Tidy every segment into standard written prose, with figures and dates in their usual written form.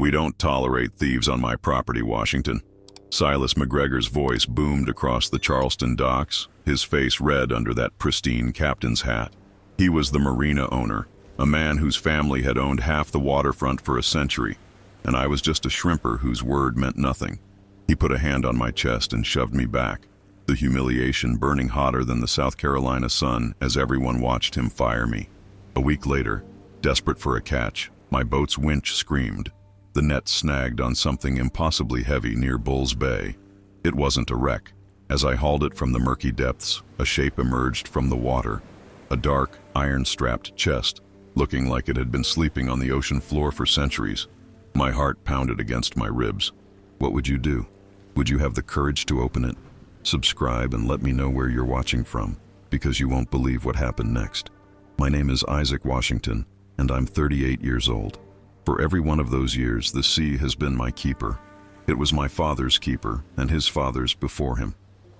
We don't tolerate thieves on my property, Washington. Silas McGregor's voice boomed across the Charleston docks, his face red under that pristine captain's hat. He was the marina owner, a man whose family had owned half the waterfront for a century, and I was just a shrimper whose word meant nothing. He put a hand on my chest and shoved me back, the humiliation burning hotter than the South Carolina sun as everyone watched him fire me. A week later, desperate for a catch, my boat's winch screamed. The net snagged on something impossibly heavy near Bull's Bay. It wasn't a wreck. As I hauled it from the murky depths, a shape emerged from the water. A dark, iron-strapped chest, looking like it had been sleeping on the ocean floor for centuries. My heart pounded against my ribs. What would you do? Would you have the courage to open it? Subscribe and let me know where you're watching from, because you won't believe what happened next. My name is Isaac Washington, and I'm 38 years old. For every one of those years, the sea has been my keeper. It was my father's keeper, and his father's before him.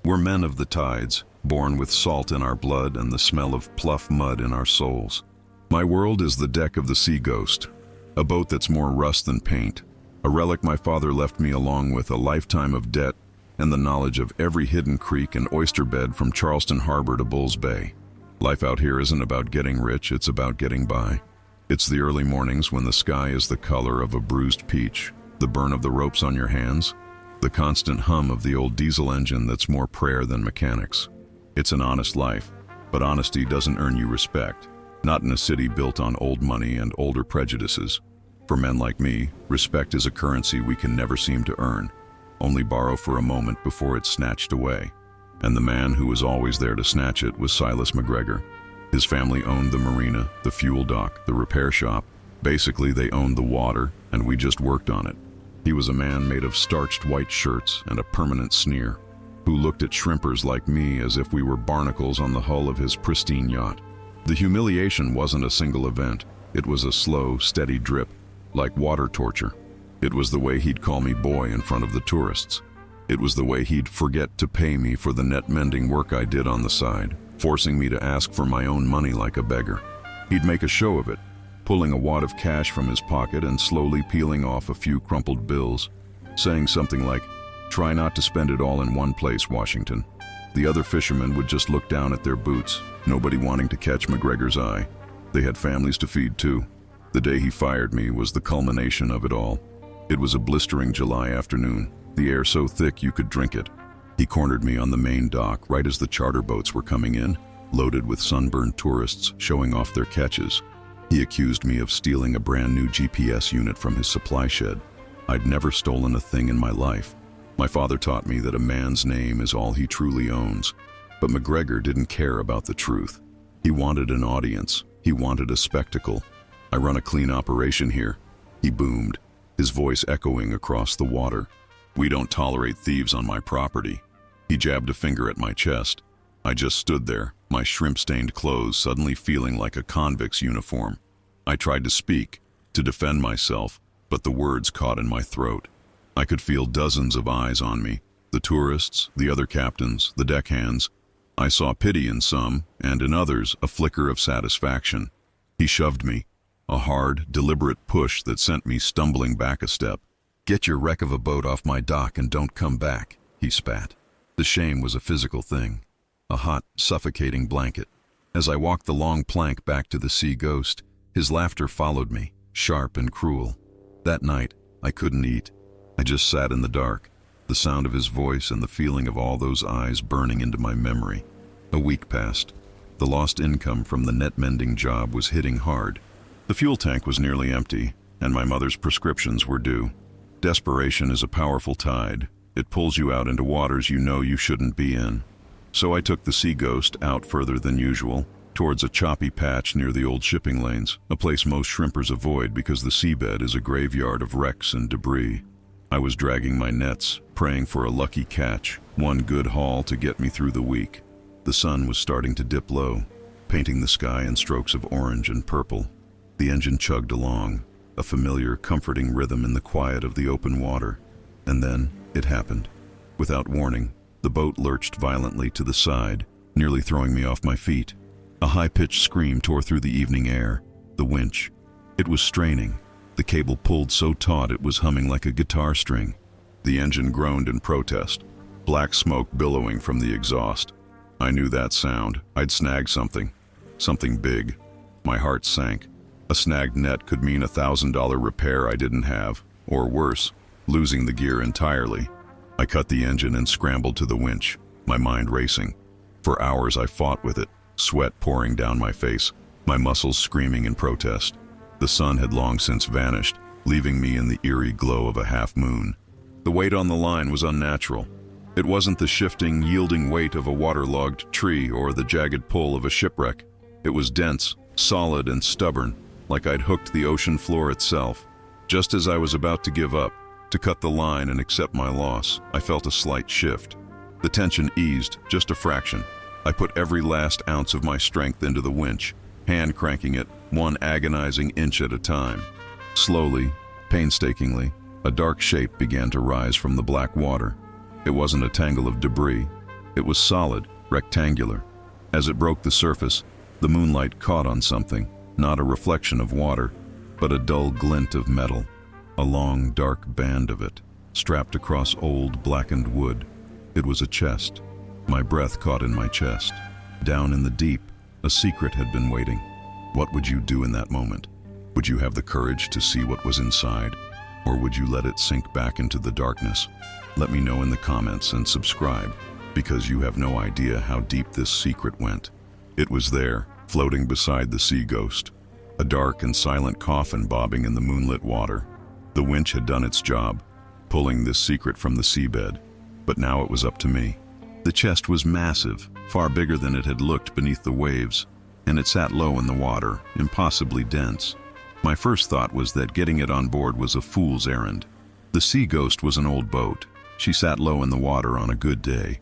We're men of the tides, born with salt in our blood and the smell of pluff mud in our souls. My world is the deck of the Sea Ghost, a boat that's more rust than paint, a relic my father left me along with a lifetime of debt and the knowledge of every hidden creek and oyster bed from Charleston Harbor to Bull's Bay. Life out here isn't about getting rich, it's about getting by. It's the early mornings when the sky is the color of a bruised peach, the burn of the ropes on your hands, the constant hum of the old diesel engine that's more prayer than mechanics. It's an honest life, but honesty doesn't earn you respect, not in a city built on old money and older prejudices. For men like me, respect is a currency we can never seem to earn, only borrow for a moment before it's snatched away. And the man who was always there to snatch it was Silas McGregor. His family owned the marina, the fuel dock, the repair shop. Basically, they owned the water, and we just worked on it. He was a man made of starched white shirts and a permanent sneer, who looked at shrimpers like me as if we were barnacles on the hull of his pristine yacht. The humiliation wasn't a single event. It was a slow, steady drip, like water torture. It was the way he'd call me boy in front of the tourists. It was the way he'd forget to pay me for the net mending work I did on the side, forcing me to ask for my own money like a beggar. He'd make a show of it, pulling a wad of cash from his pocket and slowly peeling off a few crumpled bills, saying something like, "Try not to spend it all in one place, Washington." The other fishermen would just look down at their boots, nobody wanting to catch McGregor's eye. They had families to feed too. The day he fired me was the culmination of it all. It was a blistering July afternoon, the air so thick you could drink it. He cornered me on the main dock right as the charter boats were coming in, loaded with sunburned tourists showing off their catches. He accused me of stealing a brand new GPS unit from his supply shed. I'd never stolen a thing in my life. My father taught me that a man's name is all he truly owns. But McGregor didn't care about the truth. He wanted an audience. He wanted a spectacle. "I run a clean operation here," he boomed, his voice echoing across the water. "We don't tolerate thieves on my property." He jabbed a finger at my chest. I just stood there, my shrimp-stained clothes suddenly feeling like a convict's uniform. I tried to speak, to defend myself, but the words caught in my throat. I could feel dozens of eyes on me, the tourists, the other captains, the deckhands. I saw pity in some, and in others, a flicker of satisfaction. He shoved me, a hard, deliberate push that sent me stumbling back a step. "Get your wreck of a boat off my dock and don't come back," he spat. The shame was a physical thing, a hot, suffocating blanket. As I walked the long plank back to the Sea Ghost, his laughter followed me, sharp and cruel. That night, I couldn't eat. I just sat in the dark, the sound of his voice and the feeling of all those eyes burning into my memory. A week passed. The lost income from the net mending job was hitting hard. The fuel tank was nearly empty, and my mother's prescriptions were due. Desperation is a powerful tide. It pulls you out into waters you know you shouldn't be in. So I took the Sea Ghost out further than usual, towards a choppy patch near the old shipping lanes, a place most shrimpers avoid because the seabed is a graveyard of wrecks and debris. I was dragging my nets, praying for a lucky catch, one good haul to get me through the week. The sun was starting to dip low, painting the sky in strokes of orange and purple. The engine chugged along, a familiar, comforting rhythm in the quiet of the open water. And then it happened. Without warning, the boat lurched violently to the side, nearly throwing me off my feet. A high-pitched scream tore through the evening air. The winch. It was straining. The cable pulled so taut it was humming like a guitar string. The engine groaned in protest, black smoke billowing from the exhaust. I knew that sound. I'd snagged something. Something big. My heart sank. A snagged net could mean $1,000 repair I didn't have, or worse, losing the gear entirely. I cut the engine and scrambled to the winch, my mind racing. For hours I fought with it, sweat pouring down my face, my muscles screaming in protest. The sun had long since vanished, leaving me in the eerie glow of a half moon. The weight on the line was unnatural. It wasn't the shifting, yielding weight of a waterlogged tree or the jagged pull of a shipwreck. It was dense, solid, and stubborn, like I'd hooked the ocean floor itself. Just as I was about to give up, to cut the line and accept my loss, I felt a slight shift. The tension eased, just a fraction. I put every last ounce of my strength into the winch, hand cranking it, one agonizing inch at a time. Slowly, painstakingly, a dark shape began to rise from the black water. It wasn't a tangle of debris. It was solid, rectangular. As it broke the surface, the moonlight caught on something, not a reflection of water, but a dull glint of metal, a long, dark band of it, strapped across old, blackened wood. It was a chest. My breath caught in my chest. Down in the deep, a secret had been waiting. What would you do in that moment? Would you have the courage to see what was inside, or would you let it sink back into the darkness? Let me know in the comments and subscribe, because you have no idea how deep this secret went. It was there, floating beside the sea ghost, a dark and silent coffin bobbing in the moonlit water. The winch had done its job, pulling this secret from the seabed, but now it was up to me. The chest was massive, far bigger than it had looked beneath the waves, and it sat low in the water, impossibly dense. My first thought was that getting it on board was a fool's errand. The Sea Ghost was an old boat. She sat low in the water on a good day.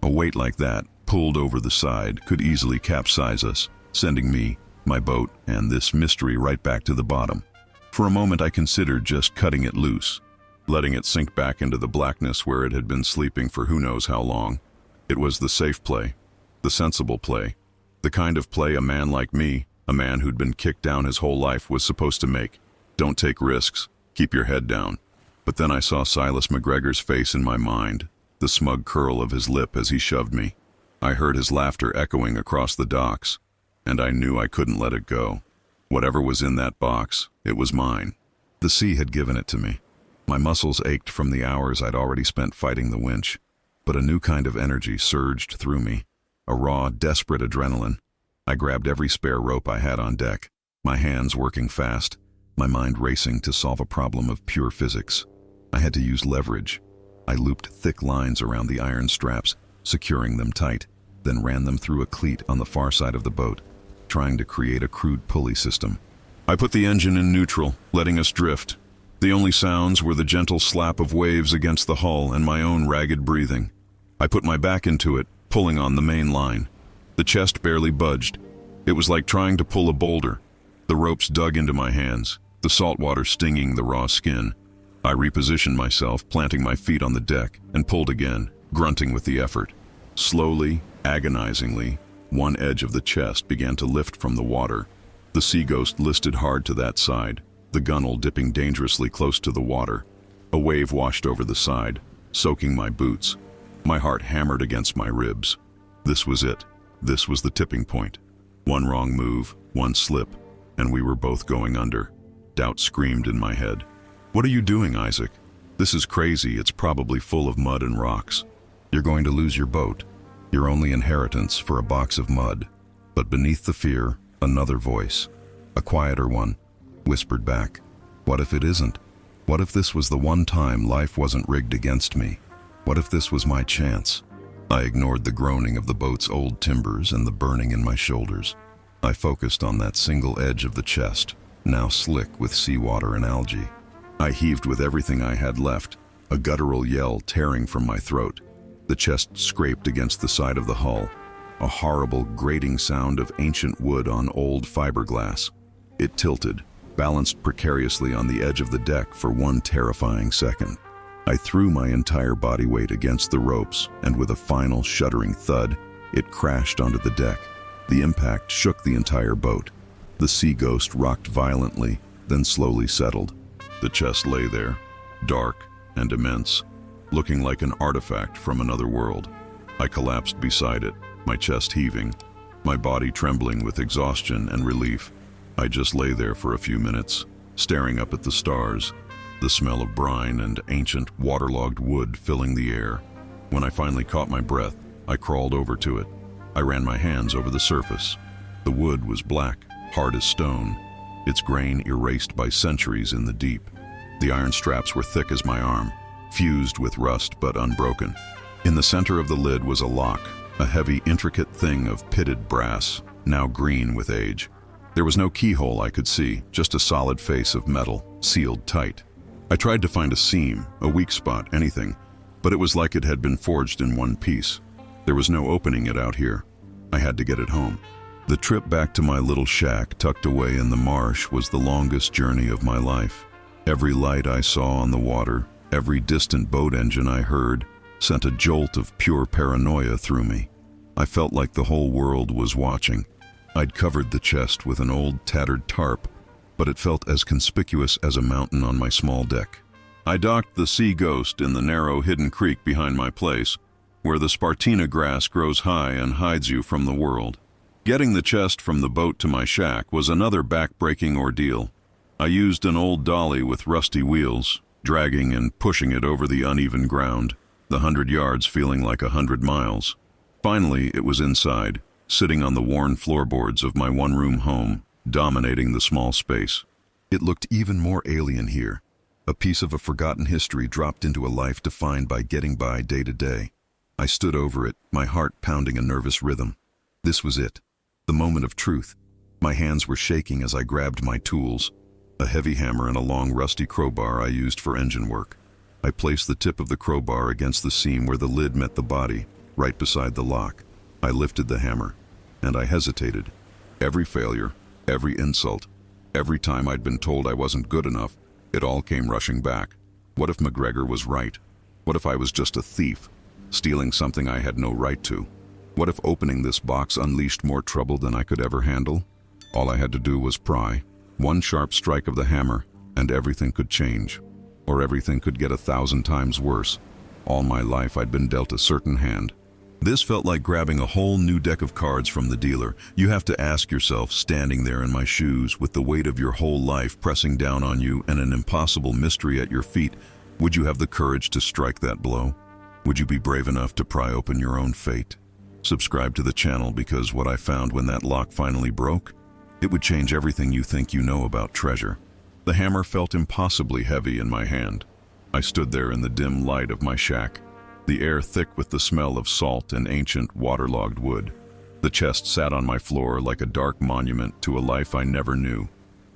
A weight like that, pulled over the side, could easily capsize us, sending me, my boat, and this mystery right back to the bottom. For a moment I considered just cutting it loose, letting it sink back into the blackness where it had been sleeping for who knows how long. It was the safe play, the sensible play, the kind of play a man like me, a man who'd been kicked down his whole life, was supposed to make. Don't take risks, keep your head down. But then I saw Silas McGregor's face in my mind, the smug curl of his lip as he shoved me. I heard his laughter echoing across the docks, and I knew I couldn't let it go. Whatever was in that box, it was mine. The sea had given it to me. My muscles ached from the hours I'd already spent fighting the winch, but a new kind of energy surged through me, a raw, desperate adrenaline. I grabbed every spare rope I had on deck, my hands working fast, my mind racing to solve a problem of pure physics. I had to use leverage. I looped thick lines around the iron straps, securing them tight, then ran them through a cleat on the far side of the boat, trying to create a crude pulley system. I put the engine in neutral, letting us drift. The only sounds were the gentle slap of waves against the hull and my own ragged breathing. I put my back into it, pulling on the main line. The chest barely budged. It was like trying to pull a boulder. The ropes dug into my hands, the salt water stinging the raw skin. I repositioned myself, planting my feet on the deck, and pulled again, grunting with the effort. Slowly, agonizingly, one edge of the chest began to lift from the water. The Sea Ghost listed hard to that side, the gunwale dipping dangerously close to the water. A wave washed over the side, soaking my boots. My heart hammered against my ribs. This was it. This was the tipping point. One wrong move, one slip, and we were both going under. Doubt screamed in my head. "What are you doing, Isaac? This is crazy. It's probably full of mud and rocks. You're going to lose your boat, your only inheritance for a box of mud." But beneath the fear, another voice, a quieter one, whispered back, "What if it isn't? What if this was the one time life wasn't rigged against me? What if this was my chance?" I ignored the groaning of the boat's old timbers and the burning in my shoulders. I focused on that single edge of the chest, now slick with seawater and algae. I heaved with everything I had left, a guttural yell tearing from my throat. The chest scraped against the side of the hull, a horrible, grating sound of ancient wood on old fiberglass. It tilted, balanced precariously on the edge of the deck for one terrifying second. I threw my entire body weight against the ropes, and with a final shuddering thud, it crashed onto the deck. The impact shook the entire boat. The Sea Ghost rocked violently, then slowly settled. The chest lay there, dark and immense, looking like an artifact from another world. I collapsed beside it, my chest heaving, my body trembling with exhaustion and relief. I just lay there for a few minutes, staring up at the stars, the smell of brine and ancient waterlogged wood filling the air. When I finally caught my breath, I crawled over to it. I ran my hands over the surface. The wood was black, hard as stone, its grain erased by centuries in the deep. The iron straps were thick as my arm, fused with rust but unbroken. In the center of the lid was a lock, a heavy, intricate thing of pitted brass, now green with age. There was no keyhole I could see, just a solid face of metal, sealed tight. I tried to find a seam, a weak spot, anything, but it was like it had been forged in one piece. There was no opening it out here. I had to get it home. The trip back to my little shack tucked away in the marsh was the longest journey of my life. Every light I saw on the water, every distant boat engine I heard, sent a jolt of pure paranoia through me. I felt like the whole world was watching. I'd covered the chest with an old tattered tarp, but it felt as conspicuous as a mountain on my small deck. I docked the Sea Ghost in the narrow hidden creek behind my place, where the spartina grass grows high and hides you from the world. Getting the chest from the boat to my shack was another back-breaking ordeal. I used an old dolly with rusty wheels, dragging and pushing it over the uneven ground, the 100 yards feeling like 100 miles. Finally, it was inside, sitting on the worn floorboards of my one-room home, dominating the small space. It looked even more alien here, a piece of a forgotten history dropped into a life defined by getting by day to day. I stood over it, my heart pounding a nervous rhythm. This was it, the moment of truth. My hands were shaking as I grabbed my tools, a heavy hammer and a long rusty crowbar I used for engine work. I placed the tip of the crowbar against the seam where the lid met the body, right beside the lock. I lifted the hammer, and I hesitated. Every failure, every insult, every time I'd been told I wasn't good enough, it all came rushing back. What if McGregor was right? What if I was just a thief, stealing something I had no right to? What if opening this box unleashed more trouble than I could ever handle? All I had to do was pry. One sharp strike of the hammer, and everything could change. Or everything could get 1,000 times worse. All my life I'd been dealt a certain hand. This felt like grabbing a whole new deck of cards from the dealer. You have to ask yourself, standing there in my shoes, with the weight of your whole life pressing down on you and an impossible mystery at your feet, would you have the courage to strike that blow? Would you be brave enough to pry open your own fate? Subscribe to the channel, because what I found when that lock finally broke, it would change everything you think you know about treasure. The hammer felt impossibly heavy in my hand. I stood there in the dim light of my shack, the air thick with the smell of salt and ancient waterlogged wood. The chest sat on my floor like a dark monument to a life I never knew.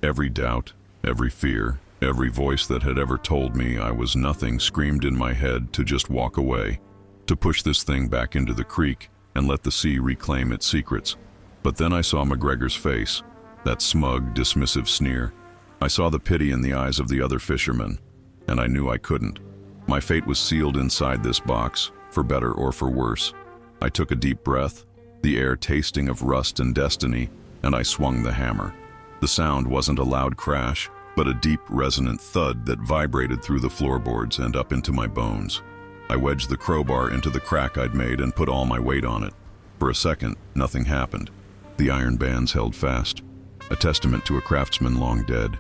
Every doubt, every fear, every voice that had ever told me I was nothing screamed in my head to just walk away, to push this thing back into the creek and let the sea reclaim its secrets. But then I saw McGregor's face, that smug, dismissive sneer. I saw the pity in the eyes of the other fishermen, and I knew I couldn't. My fate was sealed inside this box, for better or for worse. I took a deep breath, the air tasting of rust and destiny, and I swung the hammer. The sound wasn't a loud crash, but a deep, resonant thud that vibrated through the floorboards and up into my bones. I wedged the crowbar into the crack I'd made and put all my weight on it. For a second, nothing happened. The iron bands held fast, a testament to a craftsman long dead.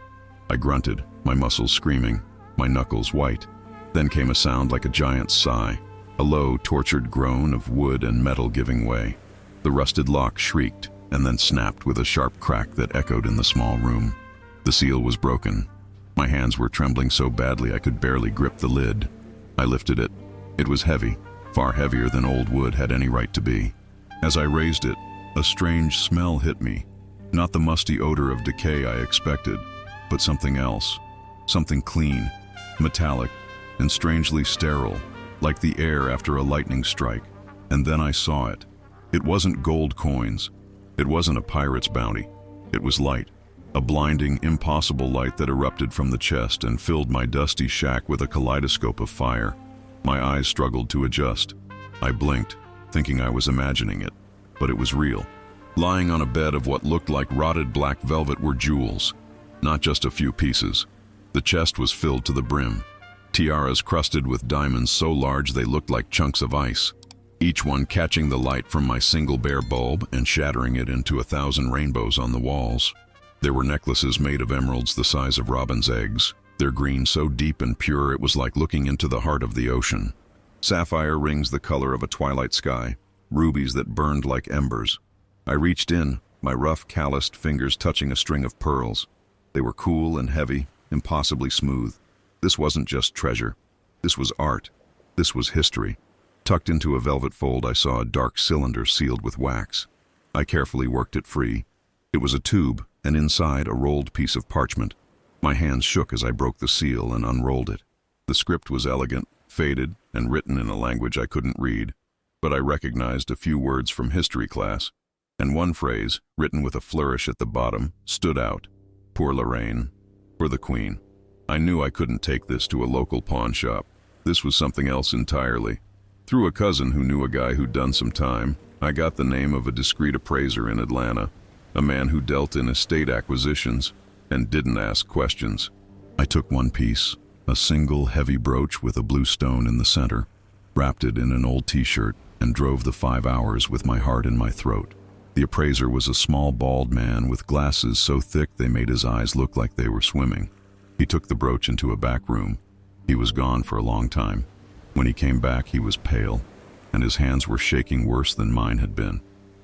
I grunted, my muscles screaming, my knuckles white. Then came a sound like a giant sigh, a low, tortured groan of wood and metal giving way. The rusted lock shrieked and then snapped with a sharp crack that echoed in the small room. The seal was broken. My hands were trembling so badly I could barely grip the lid. I lifted it. It was heavy, far heavier than old wood had any right to be. As I raised it, a strange smell hit me. Not the musty odor of decay I expected, but something else. Something clean, metallic, and strangely sterile, like the air after a lightning strike. And then I saw it. It wasn't gold coins. It wasn't a pirate's bounty. It was light, a blinding, impossible light that erupted from the chest and filled my dusty shack with a kaleidoscope of fire. My eyes struggled to adjust. I blinked, thinking I was imagining it, but it was real. Lying on a bed of what looked like rotted black velvet were jewels. Not just a few pieces, The chest was filled to the brim. Tiaras crusted with diamonds so large they looked like chunks of ice, each one catching the light from my single bare bulb and shattering it into 1,000 rainbows on the walls. There were necklaces made of emeralds the size of robin's eggs, their green so deep and pure it was like looking into the heart of the ocean. Sapphire rings the color of a twilight sky, rubies that burned like embers. I reached in, my rough, calloused fingers touching a string of pearls. They were cool and heavy, impossibly smooth. This wasn't just treasure. This was art. This was history. Tucked into a velvet fold, I saw a dark cylinder sealed with wax. I carefully worked it free. It was a tube, and inside a rolled piece of parchment. My hands shook as I broke the seal and unrolled it. The script was elegant, faded, and written in a language I couldn't read, but I recognized a few words from history class, and one phrase, written with a flourish at the bottom, stood out. Pour Lorraine. For the Queen. I knew I couldn't take this to a local pawn shop. This was something else entirely. Through a cousin who knew a guy who'd done some time, I got the name of a discreet appraiser in Atlanta, a man who dealt in estate acquisitions and didn't ask questions. I took one piece, a single heavy brooch with a blue stone in the center, wrapped it in an old t-shirt, and drove the 5 hours with my heart in my throat. The appraiser was a small, bald man with glasses so thick they made his eyes look like they were swimming. He took the brooch into a back room. He was gone for a long time. When he came back, he was pale, and his hands were shaking worse than mine had been.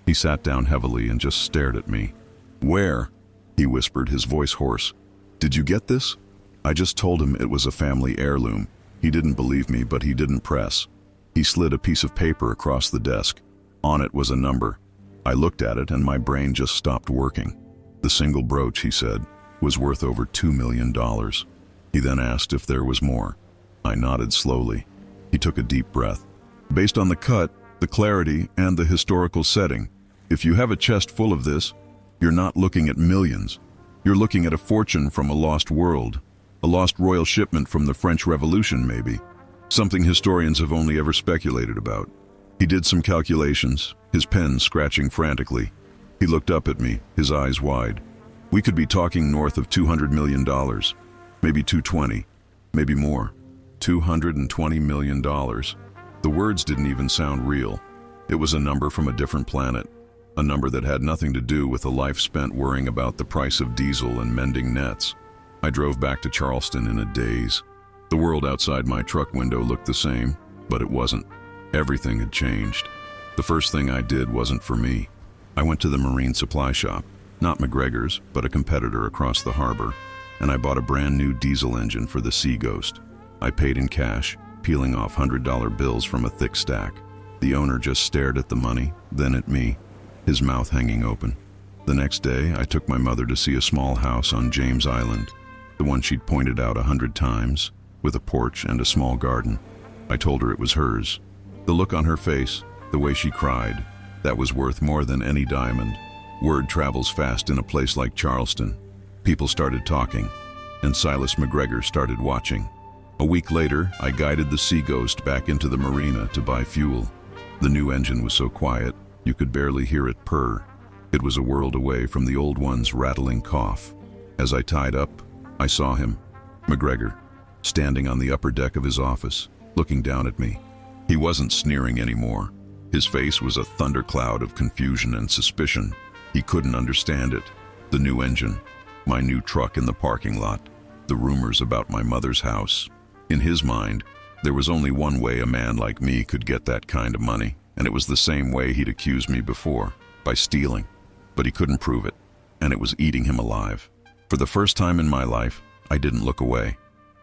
He sat down heavily and just stared at me. "Where?" he whispered, his voice hoarse. "Did you get this?" I just told him it was a family heirloom. He didn't believe me, but he didn't press. He slid a piece of paper across the desk. On it was a number. I looked at it and my brain just stopped working. The single brooch, he said, was worth over $2 million. He then asked if there was more. I nodded slowly. He took a deep breath. "Based on the cut, the clarity, and the historical setting, if you have a chest full of this, you're not looking at millions. You're looking at a fortune from a lost world, a lost royal shipment from the French Revolution, maybe. Something historians have only ever speculated about." He did some calculations, his pen scratching frantically. He looked up at me, his eyes wide. "We could be talking north of $200 million, maybe 220, maybe more. $220 million. The words didn't even sound real. It was a number from a different planet, a number that had nothing to do with a life spent worrying about the price of diesel and mending nets. I drove back to Charleston in a daze. The world outside my truck window looked the same, but it wasn't. Everything had changed. The first thing I did wasn't for me. I went to the marine supply shop, not McGregor's, but a competitor across the harbor, and I bought a brand new diesel engine for the Sea Ghost. I paid in cash, peeling off $100 bills from a thick stack. The owner just stared at the money, then at me, his mouth hanging open. The next day, I took my mother to see a small house on James Island, the one she'd pointed out 100 times, with a porch and a small garden. I told her it was hers. The look on her face, the way she cried, that was worth more than any diamond. Word travels fast in a place like Charleston. People started talking, and Silas McGregor started watching. A week later, I guided the Sea Ghost back into the marina to buy fuel. The new engine was so quiet, you could barely hear it purr. It was a world away from the old one's rattling cough. As I tied up, I saw him, McGregor, standing on the upper deck of his office, looking down at me. He wasn't sneering anymore. His face was a thundercloud of confusion and suspicion. He couldn't understand it. The new engine, my new truck in the parking lot, the rumors about my mother's house. In his mind, there was only one way a man like me could get that kind of money, and it was the same way he'd accused me before, by stealing. But he couldn't prove it, and it was eating him alive. For the first time in my life, I didn't look away.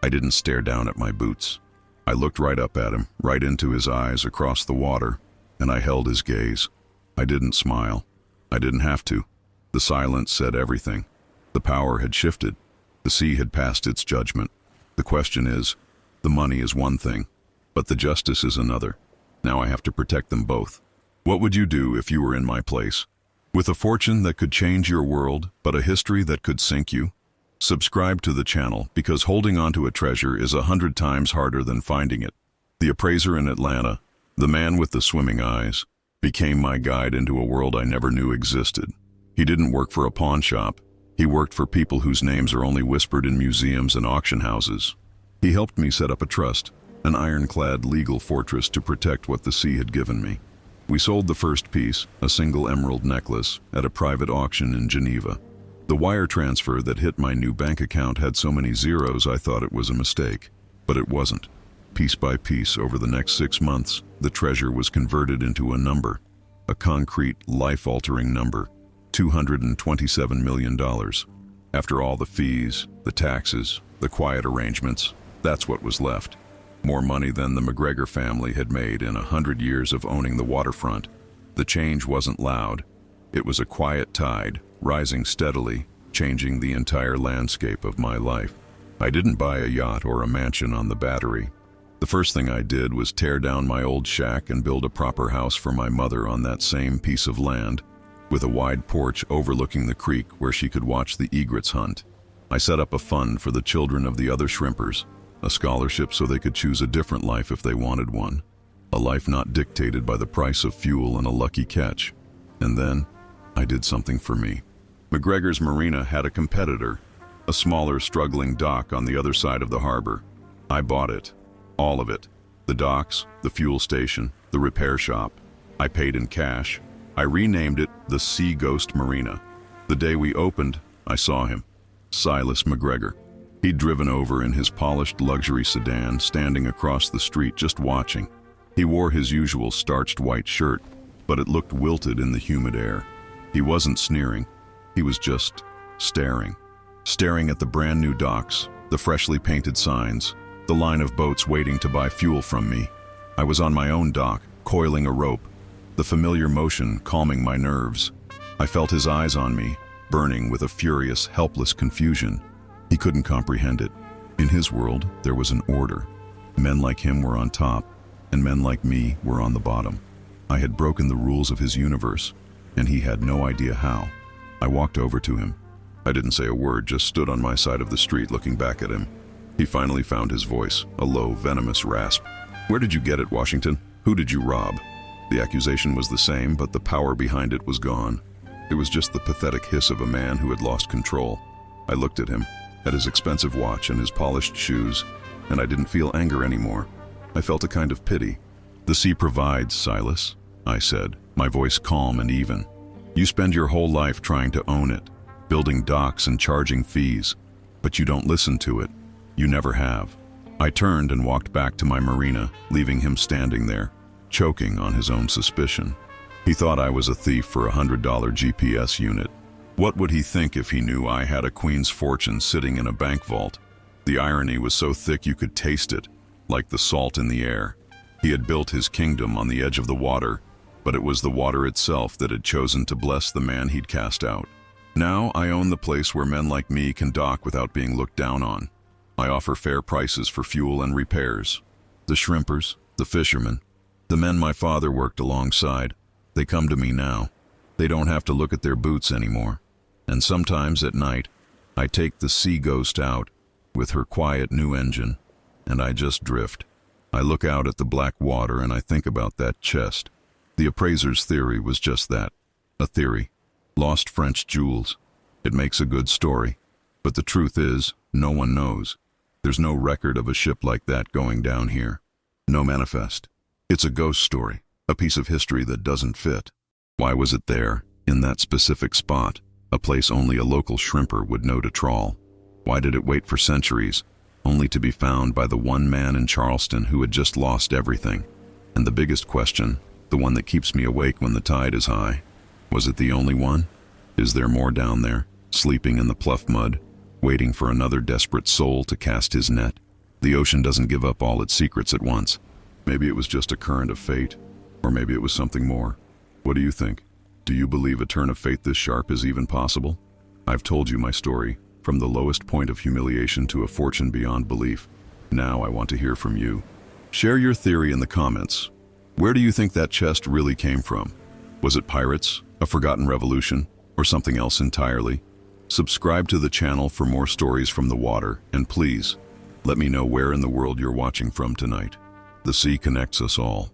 I didn't stare down at my boots. I looked right up at him, right into his eyes across the water, and I held his gaze. I didn't smile. I didn't have to. The silence said everything. The power had shifted. The sea had passed its judgment. The question is, the money is one thing, but the justice is another. Now I have to protect them both. What would you do if you were in my place? With a fortune that could change your world, but a history that could sink you? Subscribe to the channel, because holding on to a treasure is 100 times harder than finding it. The appraiser in Atlanta, the man with the swimming eyes, became my guide into a world I never knew existed. He didn't work for a pawn shop. He worked for people whose names are only whispered in museums and auction houses. He helped me set up a trust, an ironclad legal fortress to protect what the sea had given me. We sold the first piece, a single emerald necklace, at a private auction in Geneva. The wire transfer that hit my new bank account had so many zeros I thought it was a mistake, but it wasn't. Piece by piece, over the next 6 months, the treasure was converted into a number, a concrete, life-altering number, $227 million. After all the fees, the taxes, the quiet arrangements, that's what was left. More money than the McGregor family had made in 100 years of owning the waterfront. The change wasn't loud. It was a quiet tide, rising steadily, changing the entire landscape of my life. I didn't buy a yacht or a mansion on the Battery. The first thing I did was tear down my old shack and build a proper house for my mother on that same piece of land, with a wide porch overlooking the creek where she could watch the egrets hunt. I set up a fund for the children of the other shrimpers, a scholarship so they could choose a different life if they wanted one, a life not dictated by the price of fuel and a lucky catch. And then, I did something for me. McGregor's Marina had a competitor, a smaller, struggling dock on the other side of the harbor. I bought it, all of it. The docks, the fuel station, the repair shop. I paid in cash. I renamed it the Sea Ghost Marina. The day we opened, I saw him, Silas McGregor. He'd driven over in his polished luxury sedan, standing across the street just watching. He wore his usual starched white shirt, but it looked wilted in the humid air. He wasn't sneering. He was just staring. Staring at the brand new docks, the freshly painted signs, the line of boats waiting to buy fuel from me. I was on my own dock, coiling a rope, the familiar motion calming my nerves. I felt his eyes on me, burning with a furious, helpless confusion. He couldn't comprehend it. In his world, there was an order. Men like him were on top, and men like me were on the bottom. I had broken the rules of his universe, and he had no idea how. I walked over to him. I didn't say a word, just stood on my side of the street looking back at him. He finally found his voice, a low, venomous rasp. "Where did you get it, Washington? Who did you rob?" The accusation was the same, but the power behind it was gone. It was just the pathetic hiss of a man who had lost control. I looked at him, at his expensive watch and his polished shoes, and I didn't feel anger anymore. I felt a kind of pity. "The sea provides, Silas," I said, my voice calm and even. "You spend your whole life trying to own it, building docks and charging fees, but you don't listen to it. You never have." I turned and walked back to my marina, leaving him standing there, choking on his own suspicion. He thought I was a thief for a $100 GPS unit. What would he think if he knew I had a queen's fortune sitting in a bank vault? The irony was so thick you could taste it, like the salt in the air. He had built his kingdom on the edge of the water, but it was the water itself that had chosen to bless the man he'd cast out. Now I own the place where men like me can dock without being looked down on. I offer fair prices for fuel and repairs. The shrimpers, the fishermen, the men my father worked alongside, they come to me now. They don't have to look at their boots anymore. And sometimes at night, I take the Sea Ghost out with her quiet new engine, and I just drift. I look out at the black water and I think about that chest. The appraiser's theory was just that, a theory. Lost French jewels. It makes a good story. But the truth is, no one knows. There's no record of a ship like that going down here. No manifest. It's a ghost story, a piece of history that doesn't fit. Why was it there, in that specific spot, a place only a local shrimper would know to trawl? Why did it wait for centuries, only to be found by the one man in Charleston who had just lost everything? And the biggest question, the one that keeps me awake when the tide is high, was it the only one? Is there more down there, sleeping in the pluff mud, waiting for another desperate soul to cast his net? The ocean doesn't give up all its secrets at once. Maybe it was just a current of fate, or maybe it was something more. What do you think? Do you believe a turn of fate this sharp is even possible? I've told you my story, from the lowest point of humiliation to a fortune beyond belief. Now I want to hear from you. Share your theory in the comments. Where do you think that chest really came from? Was it pirates, a forgotten revolution, or something else entirely? Subscribe to the channel for more stories from the water, and please, let me know where in the world you're watching from tonight. The sea connects us all.